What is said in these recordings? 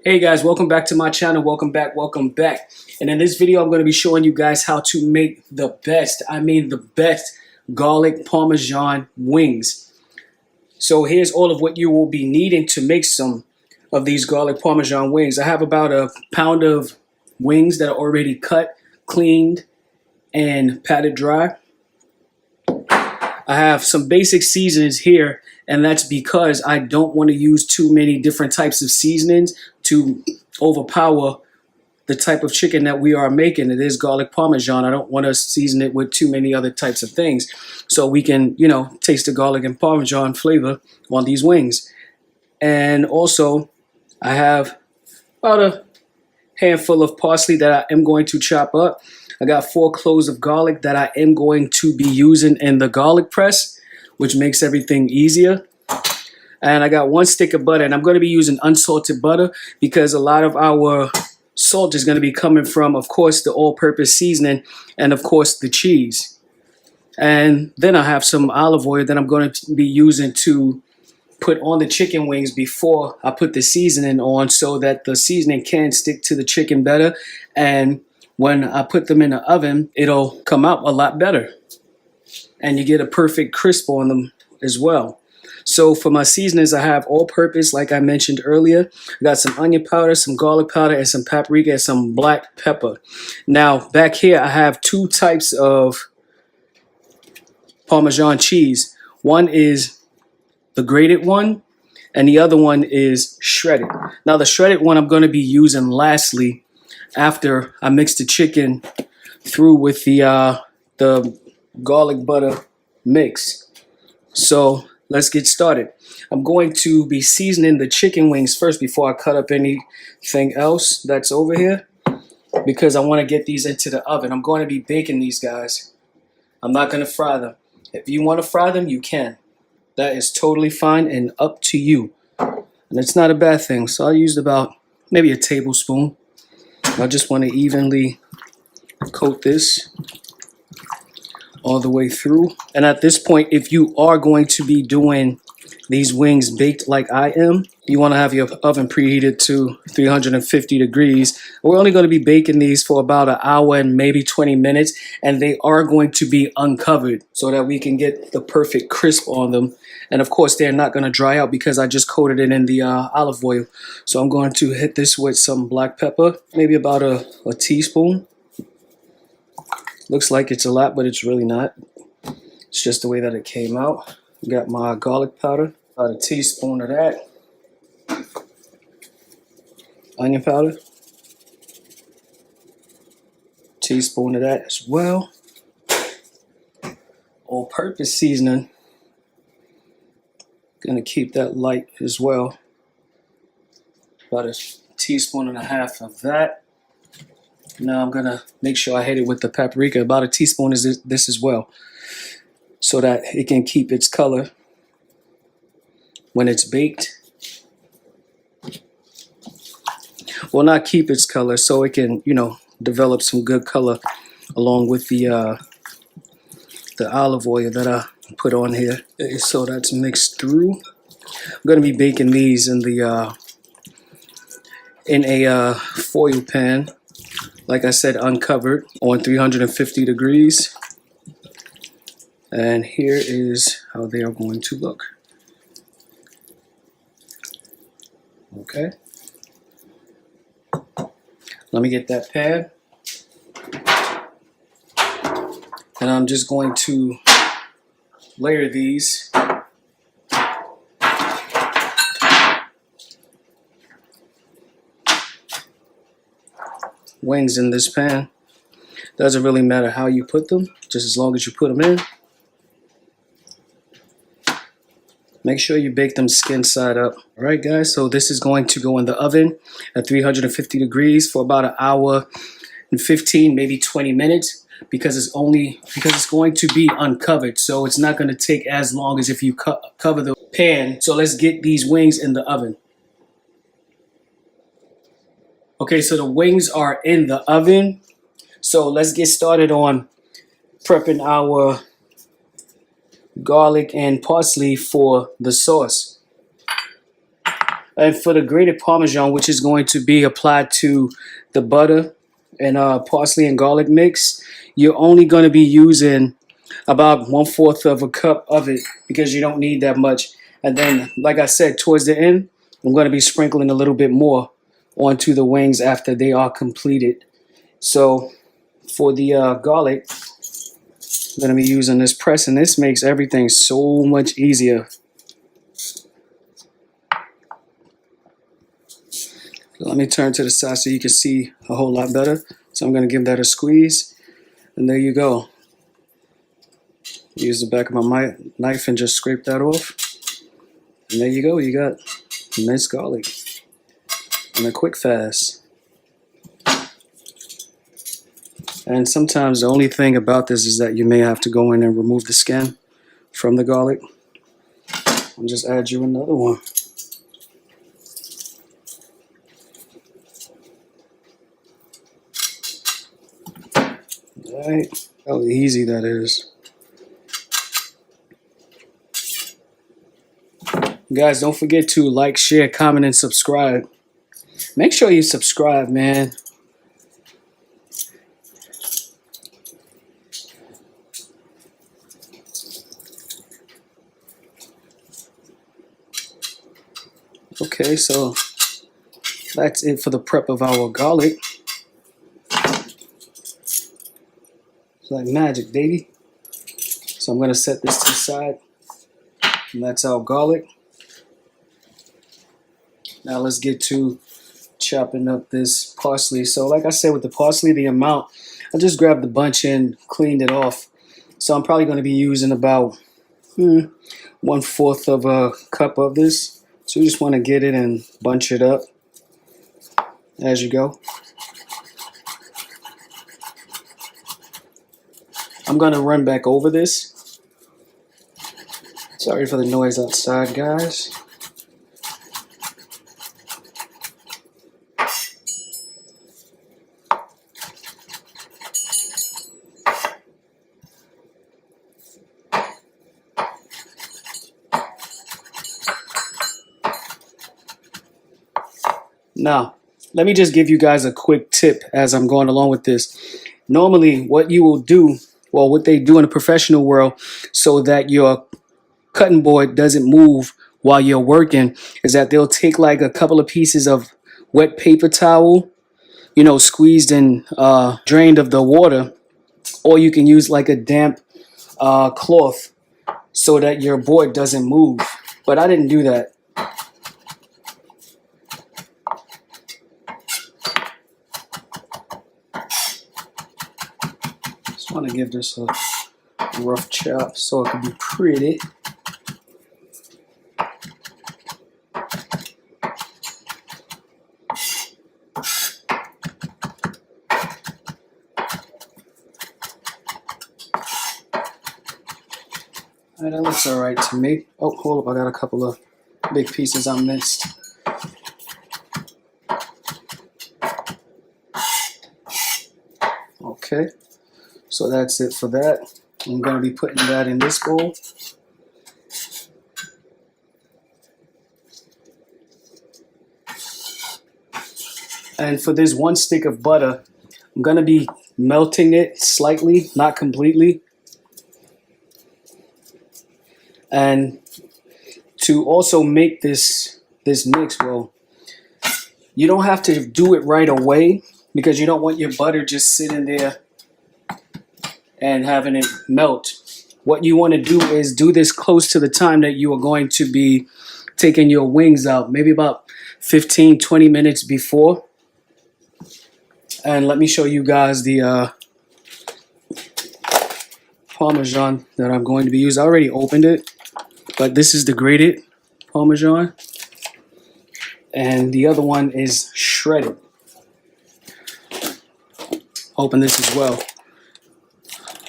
Hey guys, welcome back to my channel. Welcome back. And in this video, I'm going to be showing you guys how to make the best garlic Parmesan wings. So here's all of what you will be needing to make some of these garlic Parmesan wings. I have about a pound of wings that are already cut, cleaned, and patted dry. I have some basic seasonings here, and that's because I don't want to use too many different types of seasonings to overpower the type of chicken that we are making. It is garlic Parmesan. I don't want to season it with too many other types of things, so we can, taste the garlic and Parmesan flavor on these wings. And also, I have about a handful of parsley that I am going to chop up. I got 4 cloves of garlic that I am going to be using in the garlic press, which makes everything easier. And I got 1 stick of butter, and I'm going to be using unsalted butter because a lot of our salt is going to be coming from, of course, the all-purpose seasoning and, of course, the cheese. And then I have some olive oil that I'm going to be using to put on the chicken wings before I put the seasoning on, so that the seasoning can stick to the chicken better, and when I put them in the oven, it'll come out a lot better. And you get a perfect crisp on them as well. So for my seasonings, I have all-purpose, like I mentioned earlier. I got some onion powder, some garlic powder, and some paprika, and some black pepper. Now, back here, I have 2 types of Parmesan cheese. One is the grated one, and the other one is shredded. Now, the shredded one I'm going to be using lastly, after I mix the chicken through with the garlic butter mix. So let's get started. I'm going to be seasoning the chicken wings first before I cut up anything else that's over here, because I want to get these into the oven. I'm going to be baking these guys. I'm not going to fry them. If you want to fry them, you can. That is totally fine and up to you. And it's not a bad thing. So I used about maybe a tablespoon. I just want to evenly coat this all the way through. And at this point, if you are going to be doing these wings baked like I am, you want to have your oven preheated to 350 degrees. We're only going to be baking these for about an hour and maybe 20 minutes, and they are going to be uncovered so that we can get the perfect crisp on them. And of course, they're not going to dry out because I just coated it in the olive oil. So I'm going to hit this with some black pepper, maybe about a teaspoon. Looks like it's a lot, but it's really not. It's just the way that it came out. Got my garlic powder, about a teaspoon of that. Onion powder, teaspoon of that as well. All-purpose seasoning, gonna keep that light as well. About a teaspoon and a half of that. Now I'm gonna make sure I hit it with the paprika. About a teaspoon is this as well, so that it can keep its color when it's baked. Well, not keep its color, so it can, develop some good color along with the olive oil that I put on here. So that's mixed through. I'm gonna be baking these in a foil pan, like I said, uncovered on 350 degrees. And here is how they are going to look. Okay. Let me get that pan. And I'm just going to layer these. Wings in this pan. Doesn't really matter how you put them, just as long as you put them in. Make sure you bake them skin side up. All right, guys, so this is going to go in the oven at 350 degrees for about an hour and 15, maybe 20 minutes, because it's going to be uncovered. So it's not going to take as long as if you cover the pan. So let's get these wings in the oven. Okay, so the wings are in the oven. So let's get started on prepping our garlic and parsley for the sauce. And for the grated Parmesan, which is going to be applied to the butter and parsley and garlic mix, you're only going to be using about 1/4 of a cup of it because you don't need that much. And then, like I said, towards the end, I'm going to be sprinkling a little bit more onto the wings after they are completed. So for the garlic, I'm going to be using this press, and this makes everything so much easier. Let me turn to the side so you can see a whole lot better. So I'm going to give that a squeeze, and there you go. Use the back of my knife and just scrape that off. And there you go, you got minced garlic and a quick fast. And sometimes the only thing about this is that you may have to go in and remove the skin from the garlic. I'll just add you another one. Alright, how easy that is. Guys, don't forget to like, share, comment, and subscribe. Make sure you subscribe, man. Okay, so that's it for the prep of our garlic. It's like magic, baby. So I'm going to set this to the side. And that's our garlic. Now let's get to chopping up this parsley. So like I said, with the parsley, the amount, I just grabbed the bunch and cleaned it off. So I'm probably going to be using about 1/4 of a cup of this. So you just want to get it and bunch it up as you go. I'm going to run back over this. Sorry for the noise outside, guys. Now, let me just give you guys a quick tip as I'm going along with this. Normally, what you will do, well, what they do in the professional world so that your cutting board doesn't move while you're working is that they'll take like a couple of pieces of wet paper towel, you know, squeezed and drained of the water, or you can use like a damp cloth so that your board doesn't move. But I didn't do that. Just want to give this a rough chop so it can be pretty. Alright, that looks alright to me. Oh, hold up, I got a couple of big pieces I missed. Okay, so that's it for that. I'm going to be putting that in this bowl. And for this one stick of butter, I'm going to be melting it slightly, not completely. And to also make this mix, well, you don't have to do it right away because you don't want your butter just sitting there and having it melt. What you want to do is do this close to the time that you are going to be taking your wings out, maybe about 15-20 minutes before. And let me show you guys the Parmesan that I'm going to be using. I already opened it, but this is the grated Parmesan, and the other one is shredded. Open this as well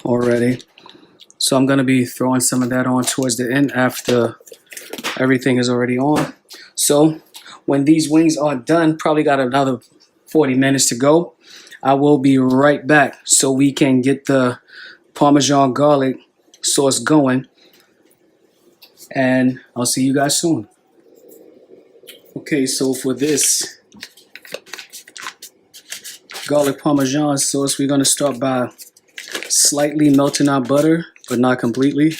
already. So I'm going to be throwing some of that on towards the end after everything is already on. So when these wings are done, probably got another 40 minutes to go, I will be right back so we can get the Parmesan garlic sauce going, and I'll see you guys soon. Okay. Okay, so for this garlic Parmesan sauce, we're going to start by slightly melting our butter, but not completely.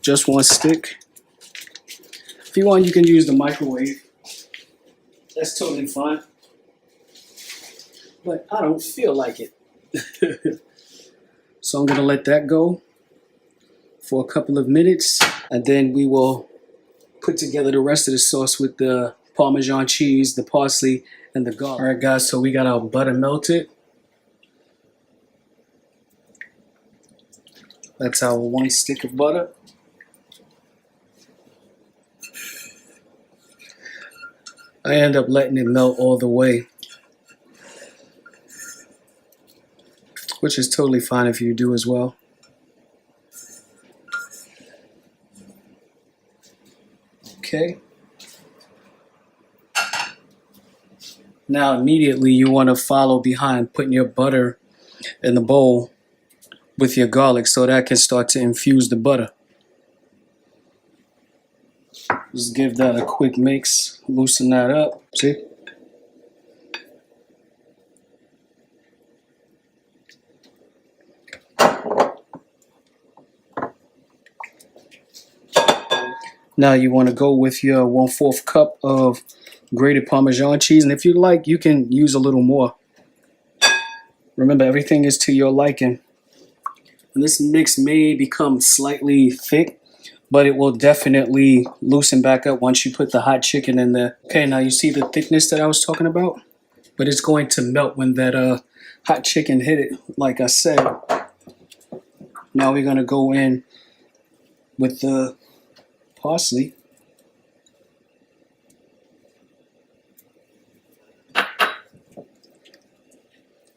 Just one stick. If you want, you can use the microwave. That's totally fine. But I don't feel like it. So I'm going to let that go for a couple of minutes, and then we will put together the rest of the sauce with the Parmesan cheese, the parsley, and the garlic. All right, guys, so we got our butter melted. That's our one stick of butter. I end up letting it melt all the way, which is totally fine if you do as well. Okay. Now immediately you want to follow behind, putting your butter in the bowl with your garlic so that can start to infuse the butter. Just give that a quick mix, loosen that up. See? Now you want to go with your 1/4 cup of grated Parmesan cheese, and if you like, you can use a little more. Remember, everything is to your liking. And this mix may become slightly thick, but it will definitely loosen back up once you put the hot chicken in there. Okay, now you see the thickness that I was talking about? But it's going to melt when that hot chicken hit it, like I said. Now we're going to go in with the parsley.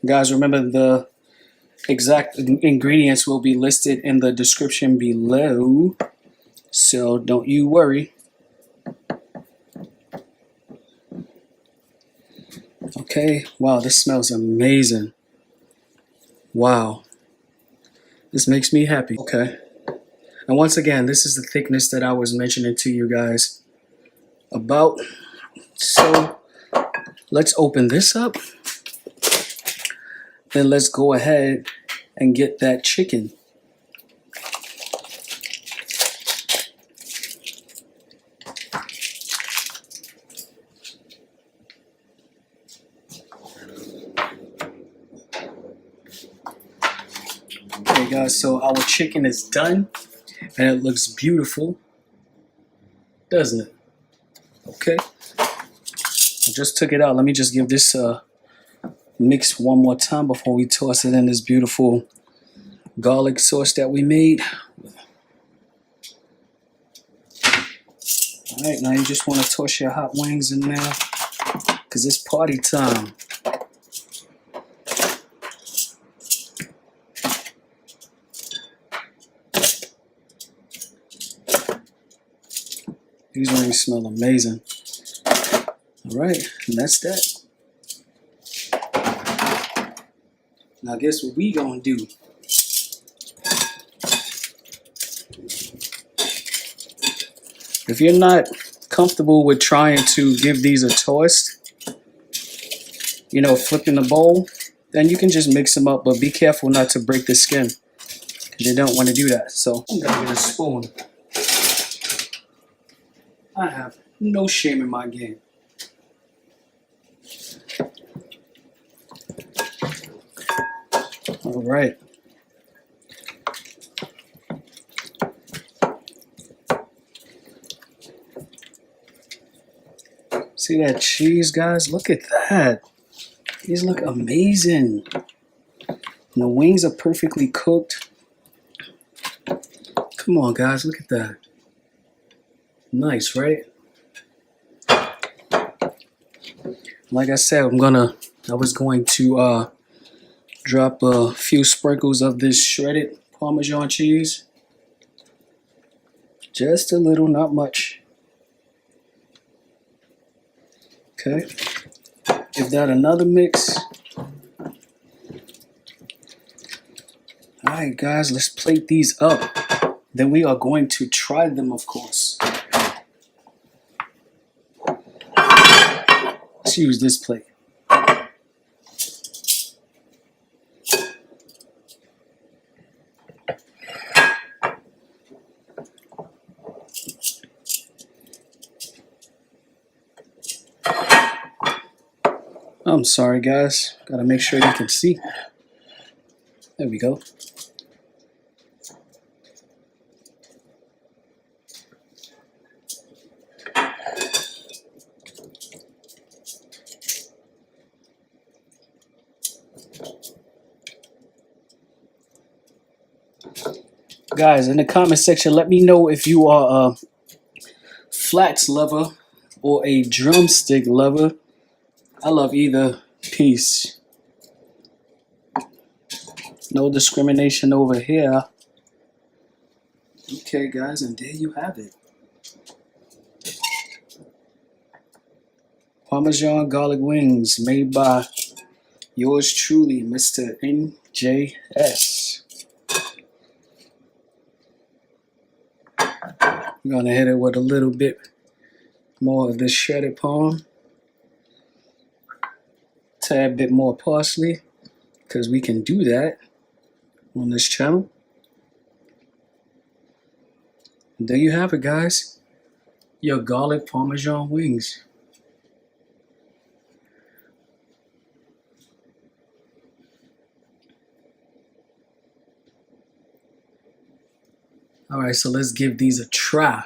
Guys, remember the exact ingredients will be listed in the description below, so don't you worry. Okay, wow, this smells amazing. Wow, this makes me happy. Okay, and once again, this is the thickness that I was mentioning to you guys about. So let's open this up. Then let's go ahead and get that chicken. Okay guys, so our chicken is done and it looks beautiful, doesn't it? Okay, I just took it out. Let me just give this a mix one more time before we toss it in this beautiful garlic sauce that we made. Alright, now you just want to toss your hot wings in there because it's party time. These wings smell amazing. Alright, and that's that. Now guess what we gonna do? If you're not comfortable with trying to give these a toast, you know, flipping the bowl, then you can just mix them up, but be careful not to break the skin, because you don't want to do that. So I'm gonna get a spoon. I have no shame in my game. All right. See that cheese, guys? Look at that. These look amazing. And the wings are perfectly cooked. Come on, guys, look at that. Nice, right? Like I said, I was going to drop a few sprinkles of this shredded Parmesan cheese. Just a little, not much. Okay. Give that another mix. Alright guys, let's plate these up. Then we are going to try them, of course. Let's use this plate. I'm sorry, guys. Gotta make sure you can see. There we go. Guys, in the comment section, let me know if you are a flats lover or a drumstick lover. I love either piece. No discrimination over here. Okay, guys, and there you have it. Parmesan garlic wings made by yours truly, Mr. NJS. I'm gonna hit it with a little bit more of this shredded parm. Tad bit more parsley, because we can do that on this channel. And there you have it, guys. Your garlic Parmesan wings. All right, so let's give these a try.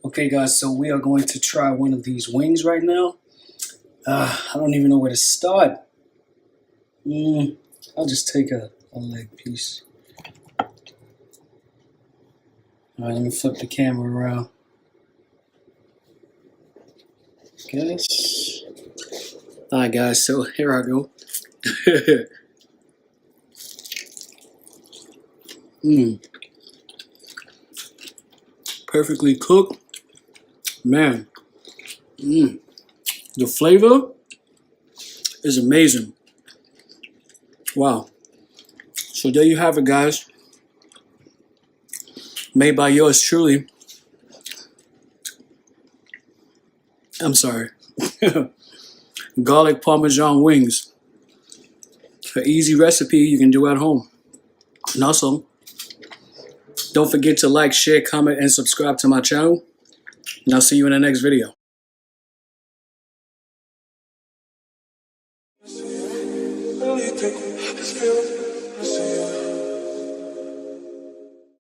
Okay, guys, so we are going to try one of these wings right now. I don't even know where to start. I'll just take a leg piece. All right, let me flip the camera around. Okay. All right, guys, so here I go. Perfectly cooked. Man. The flavor is amazing. Wow. So there you have it, guys. Made by yours truly. I'm sorry. Garlic Parmesan wings. An easy recipe you can do at home. And also, don't forget to like, share, comment, and subscribe to my channel. And I'll see you in the next video. Really take this feeling, I see you.